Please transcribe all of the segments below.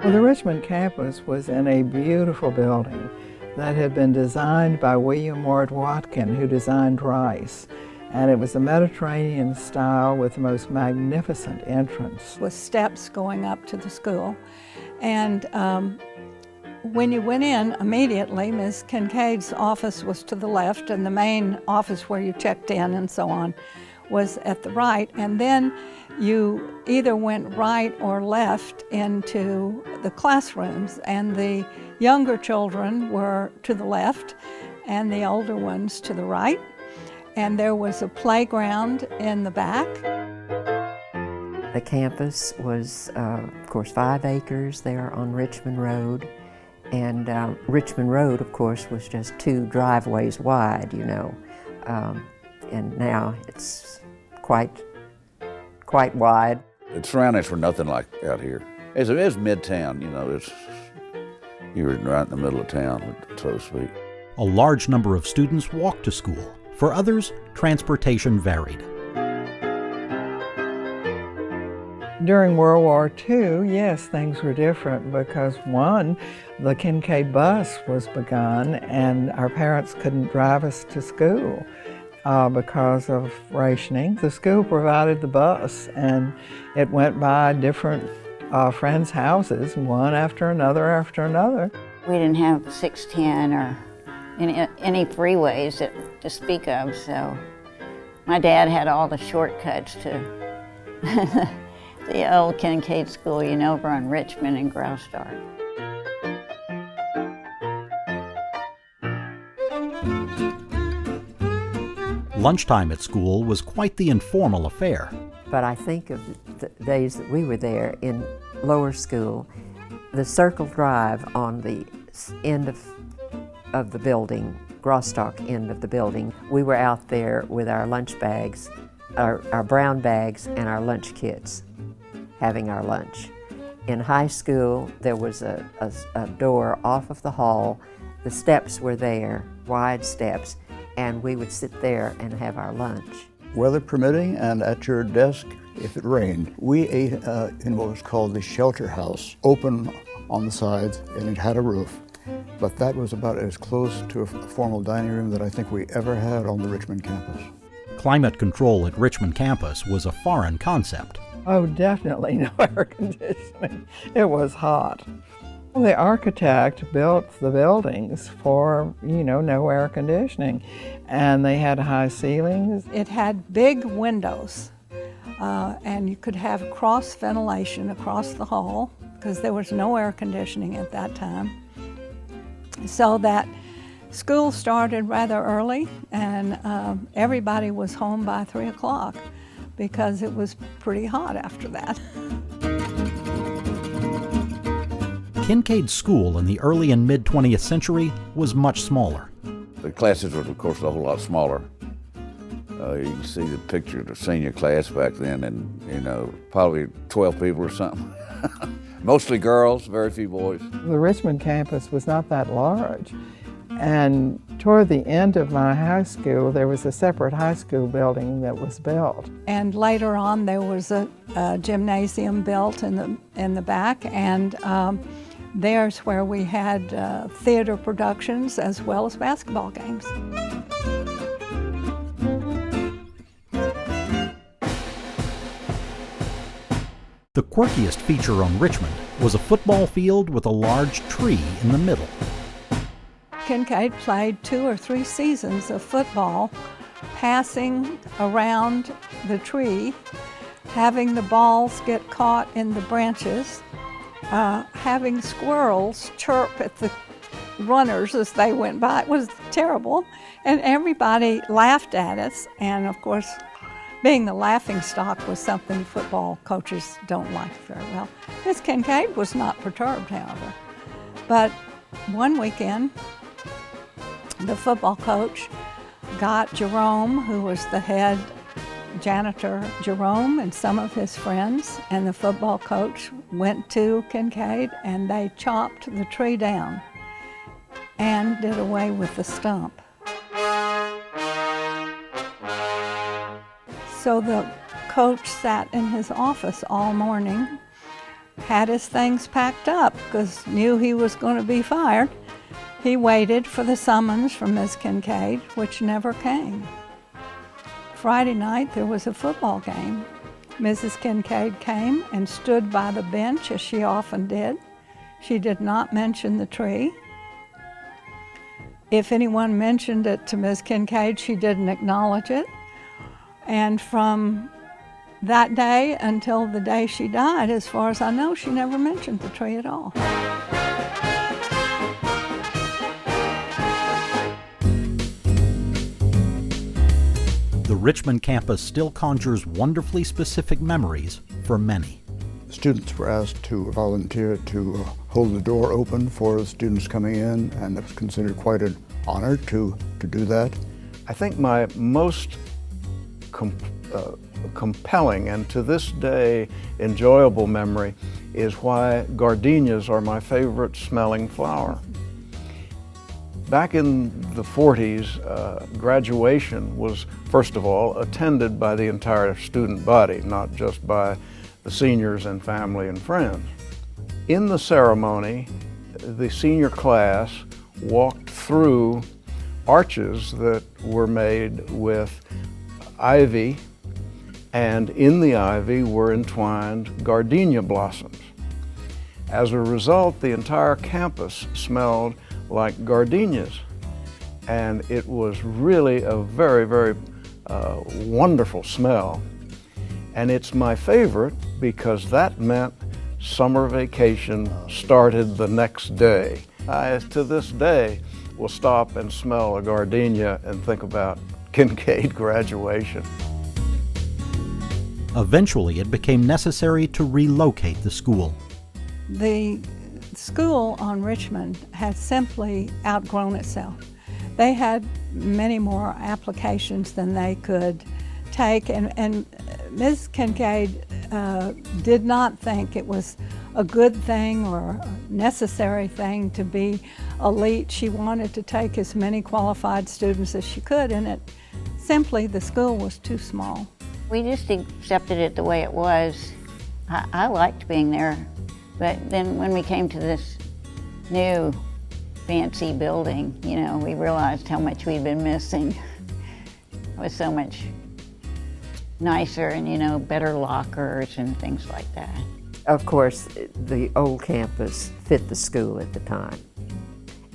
Well, the Richmond campus was in a beautiful building that had been designed by William Ward Watkin, who designed Rice. And it was a Mediterranean style with the most magnificent entrance. With steps going up to the school. And when you went in immediately, Ms. Kinkaid's office was to the left, and the main office where you checked in and so on was at the right. And then you either went right or left into the classrooms, and the younger children were to the left and the older ones to the right. And there was a playground in the back. The campus was, of course, 5 acres there on Richmond Road. And Richmond Road, of course, was just 2 driveways wide, you know. And now it's quite wide. The surroundings were nothing like out here. It was midtown, you know. You were right in the middle of town, so to speak. A large number of students walked to school. For others, transportation varied. During World War II, yes, things were different because one, the Kinkaid bus was begun and our parents couldn't drive us to school because of rationing. The school provided the bus and it went by different friends' houses, one after another. We didn't have 610 or any freeways to speak of, so my dad had all the shortcuts to the old Kinkaid school, you know, over on Richmond and Graustark. Lunchtime at school was quite the informal affair. But I think of the days that we were there in lower school, the Circle Drive on the end of the building, Graustark end of the building, we were out there with our lunch bags, our brown bags and our lunch kits, having our lunch. In high school, there was a door off of the hall. The steps were there, wide steps, and we would sit there and have our lunch. Weather permitting and at your desk if it rained. We ate in what was called the shelter house, open on the sides, and it had a roof. But that was about as close to a formal dining room that I think we ever had on the Richmond campus. Climate control at Richmond campus was a foreign concept. Oh, definitely no air conditioning. It was hot. The architect built the buildings for, you know, no air conditioning, and they had high ceilings. It had big windows, and you could have cross ventilation across the hall because there was no air conditioning at that time. So that school started rather early, and everybody was home by 3 o'clock because it was pretty hot after that. Kinkaid School in the early and mid-20th century was much smaller. The classes were, of course, a whole lot smaller. You can see the picture of the senior class back then, and, you know, probably 12 people or something. Mostly girls, very few boys. The Richmond campus was not that large. And toward the end of my high school, there was a separate high school building that was built. And later on, there was a gymnasium built in the back, and there's where we had theater productions as well as basketball games. The quirkiest feature on Richmond was a football field with a large tree in the middle. Kinkaid played 2 or 3 seasons of football, passing around the tree, having the balls get caught in the branches, having squirrels chirp at the runners as they went by. It was terrible, and everybody laughed at us, and of course, being the laughing stock was something football coaches don't like very well. Miss Kinkaid was not perturbed, however. But one weekend, the football coach got Jerome, who was the head janitor, Jerome and some of his friends, and the football coach went to Kinkaid and they chopped the tree down and did away with the stump. So the coach sat in his office all morning had his things packed up because knew he was going to be fired. He waited for the summons from Ms. Kinkaid, which never came. Friday night there was a football game. Mrs. Kinkaid came and stood by the bench as she often did. She did not mention the tree. If anyone mentioned it to Ms. Kinkaid, she didn't acknowledge it. And from that day until the day she died, as far as I know, she never mentioned the tree at all. The Richmond campus still conjures wonderfully specific memories for many. Students were asked to volunteer to hold the door open for the students coming in, and it was considered quite an honor to do that. I think my most compelling and to this day enjoyable memory is why gardenias are my favorite smelling flower. Back in the 40s, graduation was, first of all, attended by the entire student body, not just by the seniors and family and friends. In the ceremony, the senior class walked through arches that were made with ivy, and in the ivy were entwined gardenia blossoms. As a result, the entire campus smelled like gardenias, and it was really a very, very wonderful smell. And it's my favorite because that meant summer vacation started the next day. I, to this day, will stop and smell a gardenia and think about Kinkaid graduation. Eventually, it became necessary to relocate the school. The school on Richmond had simply outgrown itself. They had many more applications than they could take, and Ms. Kinkaid did not think it was a good thing or a necessary thing to be elite. She wanted to take as many qualified students as she could, and the school was too small. We just accepted it the way it was. I liked being there, but then when we came to this new fancy building, you know, we realized how much we'd been missing. It was so much nicer and, you know, better lockers and things like that. Of course, the old campus fit the school at the time,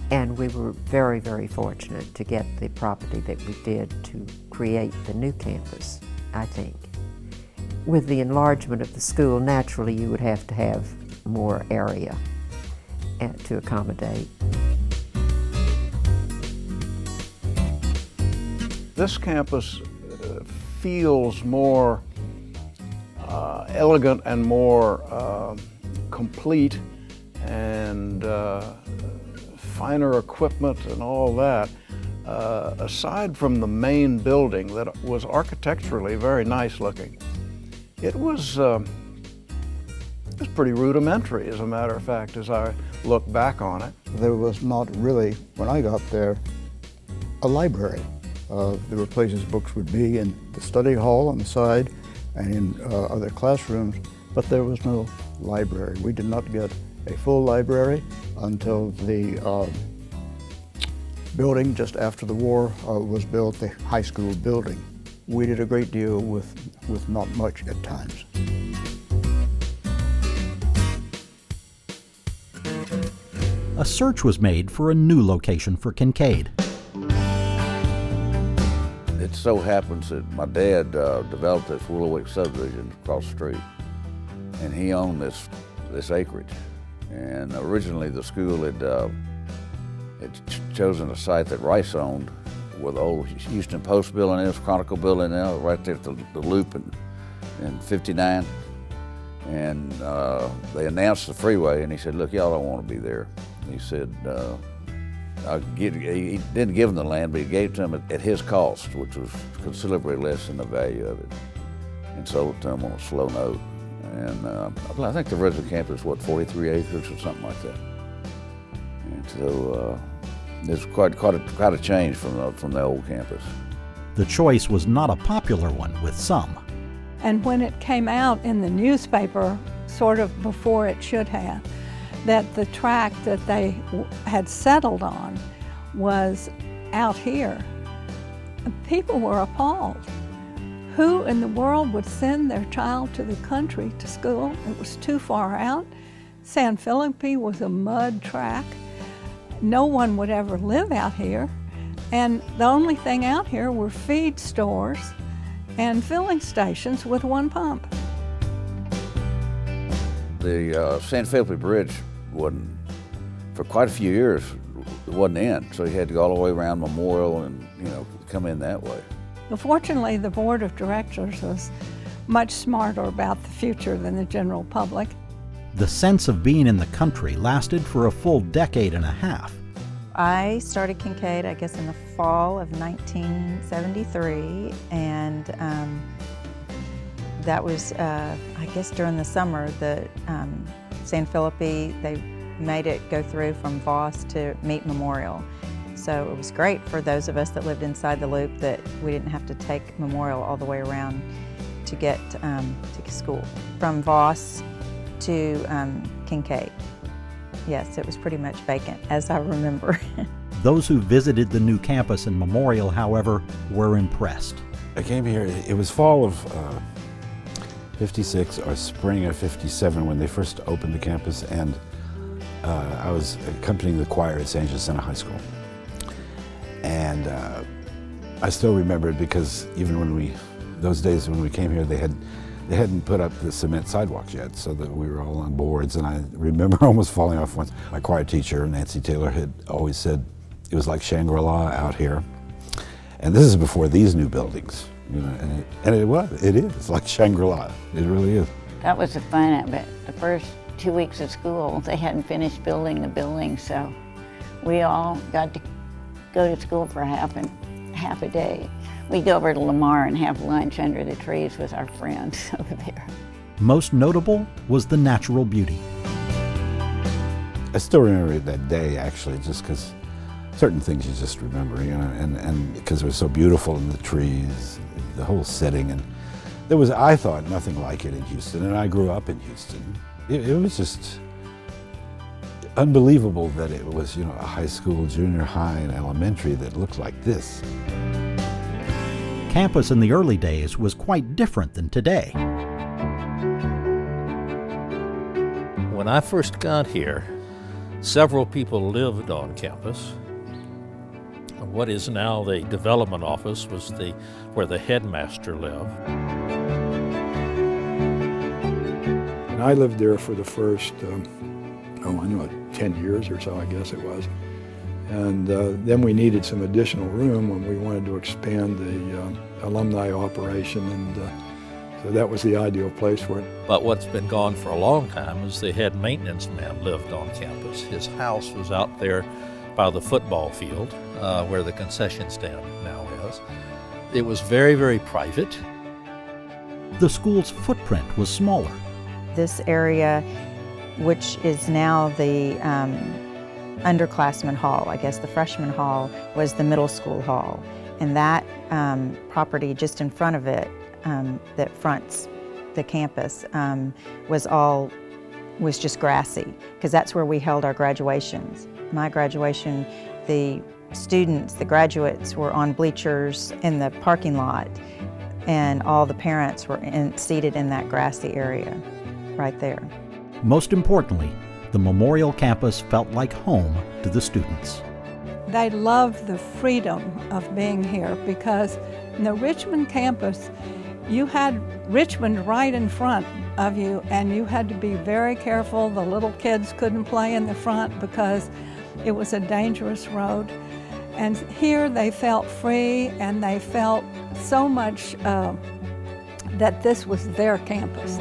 and we were very, very fortunate to get the property that we did to create the new campus, I think. With the enlargement of the school, naturally you would have to have more area to accommodate. This campus feels more elegant and more complete, and finer equipment and all that. Aside from the main building that was architecturally very nice looking, it was pretty rudimentary, as a matter of fact, as I look back on it. There was not really, when I got there, a library. There were places books would be in the study hall on the side and in other classrooms, but there was no library. We did not get a full library until the building just after the war was built, the high school building. We did a great deal with not much at times. A search was made for a new location for Kinkaid. It so happens that my dad developed this Willowick subdivision across the street, and he owned this acreage. And originally the school had chosen a site that Rice owned, where the old Houston Post building is, Chronicle building now, right there at the Loop in 59. And they announced the freeway, and he said, "Look, y'all don't want to be there." He said, he didn't give them the land, but he gave it to them at his cost, which was considerably less than the value of it, and sold it to them on a slow note. And I think the original campus was, 43 acres or something like that. And so it's quite a change from the old campus. The choice was not a popular one with some. And when it came out in the newspaper sort of before it should have, that the track that they had settled on was out here. People were appalled. Who in the world would send their child to the country to school? It was too far out. San Felipe was a mud track. No one would ever live out here. And the only thing out here were feed stores and filling stations with one pump. The San Felipe Bridge wasn't, for quite a few years, it wasn't in, so you had to go all the way around Memorial and, come in that way. But fortunately, the board of directors was much smarter about the future than the general public. The sense of being in the country lasted for a full decade and a half. I started Kinkaid, I guess, in the fall of 1973, and that was, I guess, during the summer. The San Felipe, they made it go through from Voss to Meet Memorial. So it was great for those of us that lived inside the loop that we didn't have to take Memorial all the way around to get to school. From Voss to Kinkaid. Yes, it was pretty much vacant, as I remember. Those who visited the new campus in Memorial, however, were impressed. I came here, it was fall of 56 or spring of 57 when they first opened the campus, and I was accompanying the choir at San Jacinto High School. And I still remember it because even when those days when we came here, they hadn't put up the cement sidewalks yet, so that we were all on boards, and I remember almost falling off once. My choir teacher, Nancy Taylor, had always said it was like Shangri-La out here. And this is before these new buildings, and it is like Shangri-La. It really is. That was the fun of it. The first 2 weeks of school, they hadn't finished building the building, so we all got to go to school for half a day. We'd go over to Lamar and have lunch under the trees with our friends over there. Most notable was the natural beauty. I still remember that day, actually, just because certain things you just remember, and because it was so beautiful in the trees, the whole setting, and there was, I thought, nothing like it in Houston, and I grew up in Houston. It was just unbelievable that it was, a high school, junior high, and elementary that looked like this. Campus in the early days was quite different than today. When I first got here, several people lived on campus. What is now the development office was where the headmaster lived. And I lived there for the first, 10 years or so, I guess it was. And then we needed some additional room when we wanted to expand the alumni operation, and so that was the ideal place for it. But what's been gone for a long time is the head maintenance man lived on campus. His house was out there by the football field, where the concession stand now is. It was very, very private. The school's footprint was smaller. This area, which is now the underclassmen hall, I guess the freshman hall, was the middle school hall. And that property just in front of it, that fronts the campus, was just grassy, because that's where we held our graduations. My graduation, the students, the graduates, were on bleachers in the parking lot, and all the parents were seated in that grassy area right there. Most importantly, the Memorial campus felt like home to the students. They loved the freedom of being here, because in the Richmond campus, you had Richmond right in front of you, and you had to be very careful. The little kids couldn't play in the front because it was a dangerous road. And here they felt free, and they felt so much that this was their campus.